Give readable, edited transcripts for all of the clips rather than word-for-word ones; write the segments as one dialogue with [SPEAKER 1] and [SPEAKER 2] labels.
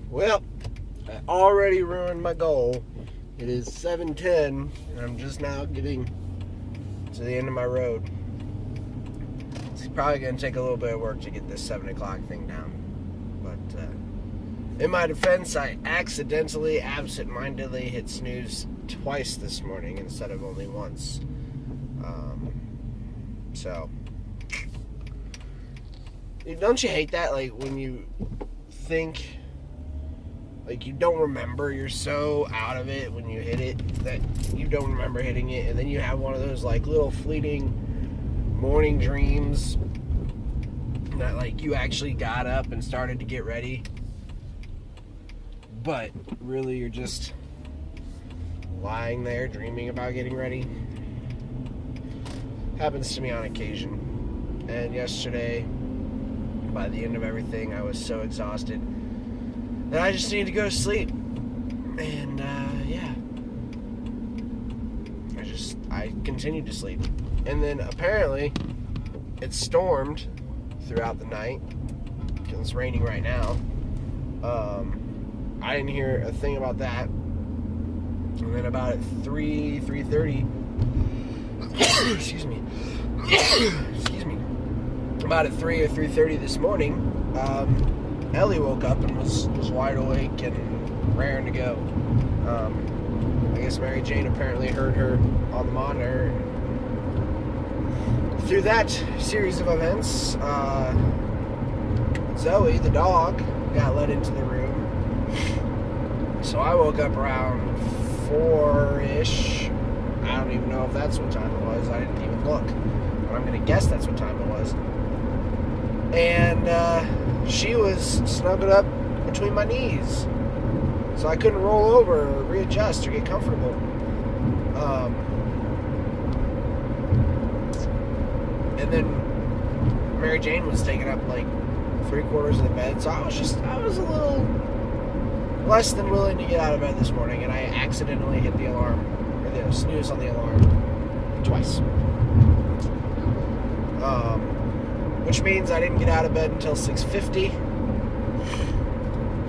[SPEAKER 1] Well, I already ruined my goal. It is 7:10, and I'm just now getting to the end of my road. It's probably going to take a little bit of work to get this 7 o'clock thing down. But in my defense, I accidentally, absent-mindedly hit snooze twice this morning instead of only once. So, don't you hate that? Like, when you think... Like, you don't remember, you're so out of it when you hit it that you don't remember hitting it, and then you have one of those, like, little fleeting morning dreams that, like, you actually got up and started to get ready, but really you're just lying there dreaming about getting ready. Happens to me on occasion. And yesterday, by the end of everything, I was so exhausted and I just needed to go to sleep. And, I continued to sleep. And then apparently, it stormed throughout the night, because it's raining right now. I didn't hear a thing about that. And then about at 3:30, excuse me, about at 3 or 3:30 this morning, Ellie woke up and was wide awake and raring to go. I guess Mary Jane apparently heard her on the monitor. Through that series of events, Zoe, the dog, got let into the room. So I woke up around 4-ish. I don't even know if that's what time it was. I didn't even look. But I'm going to guess that's what time it was. And she was snuggled up between my knees. So I couldn't roll over or readjust or get comfortable. And then Mary Jane was taking up like 3/4 of the bed. So I was a little less than willing to get out of bed this morning. And I accidentally hit the alarm, or the snooze on the alarm, twice. Which means I didn't get out of bed until 6:50.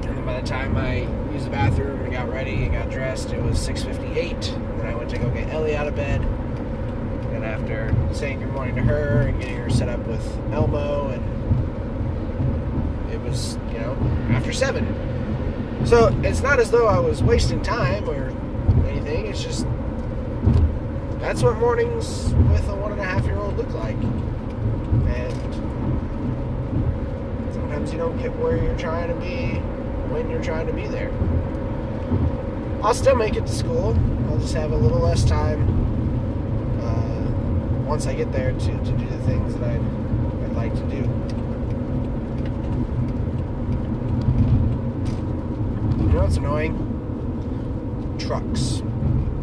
[SPEAKER 1] And then by the time I used the bathroom and got ready and got dressed, it was 6:58. And then I went to go get Ellie out of bed. And after saying good morning to her and getting her set up with Elmo, and it was, after 7. So it's not as though I was wasting time or anything. It's just, that's what mornings with a 1.5-year-old look like. And sometimes you don't get where you're trying to be when you're trying to be there. I'll still make it to school. I'll just have a little less time once I get there to do the things that I'd like to do. You know what's annoying? Trucks.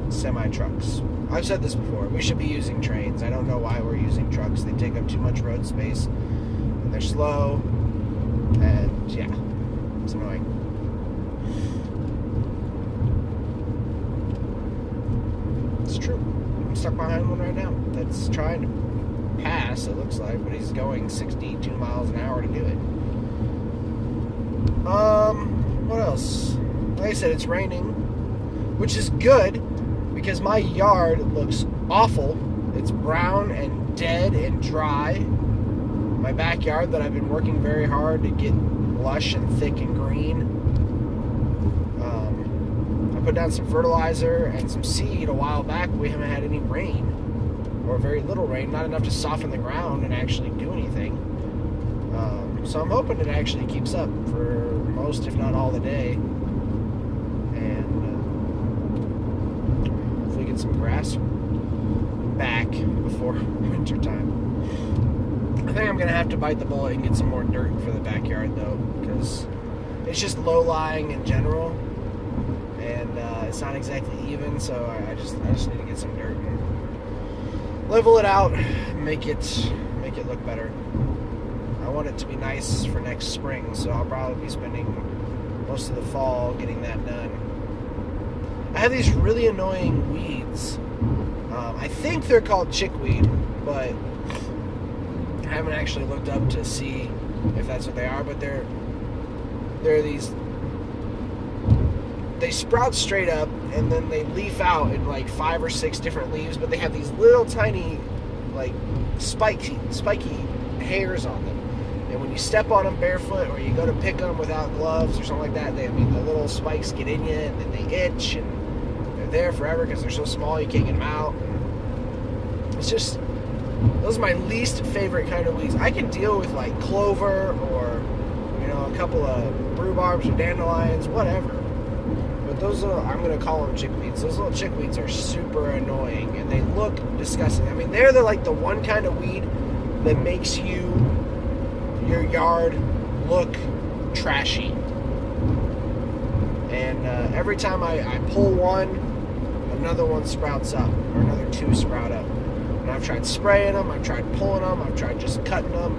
[SPEAKER 1] Semi-trucks. I've said this before. We should be using trains. I don't know why we're using trucks. They take up too much road space. And they're slow. And, yeah. It's annoying. It's true. I'm stuck behind one right now that's trying to pass, it looks like, but he's going 62 miles an hour to do it. What else? Like I said, it's raining, which is good because my yard looks awful. It's brown and dead and dry. My backyard that I've been working very hard to get lush and thick and green. I put down some fertilizer and some seed a while back. We haven't had any rain, or very little rain, not enough to soften the ground and actually do anything. So I'm hoping it actually keeps up for most, if not all, the day. And hopefully get some grass back before winter time. I think I'm going to have to bite the bullet and get some more dirt for the backyard, though, because it's just low-lying in general, and it's not exactly even, so I just need to get some dirt and level it out, make it look better. I want it to be nice for next spring, so I'll probably be spending most of the fall getting that done. I have these really annoying weeds. I think they're called chickweed, but I haven't actually looked up to see if that's what they are, but they're these they sprout straight up, and then they leaf out in like 5 or 6 different leaves, but they have these little tiny, like, spiky hairs on them. And when you step on them barefoot, or you go to pick them without gloves or something like that, the little spikes get in you, and then they itch, and they're there forever because they're so small you can't get them out. It's just, those are my least favorite kind of weeds. I can deal with like clover or, a couple of rhubarbs or dandelions, whatever. But those little, I'm going to call them chickweeds. Those little chickweeds are super annoying, and they look disgusting. I mean, they're the one kind of weed that makes your yard look trashy. And every time I pull one, another one sprouts up, or another 2 sprout up. And I've tried spraying them, I've tried pulling them, I've tried just cutting them.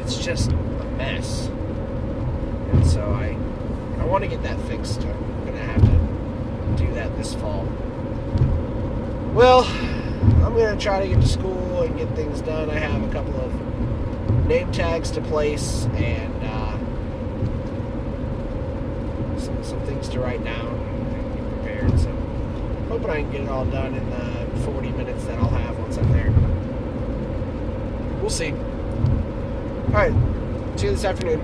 [SPEAKER 1] It's just a mess. And so I want to get that fixed. I'm going to have to do that this fall. Well, I'm going to try to get to school and get things done. I have a couple of name tags to place, and some things to write down and get prepared. So hoping I can get it all done in the 40 minutes that I'll have once I'm there. We'll see. All right. See you this afternoon.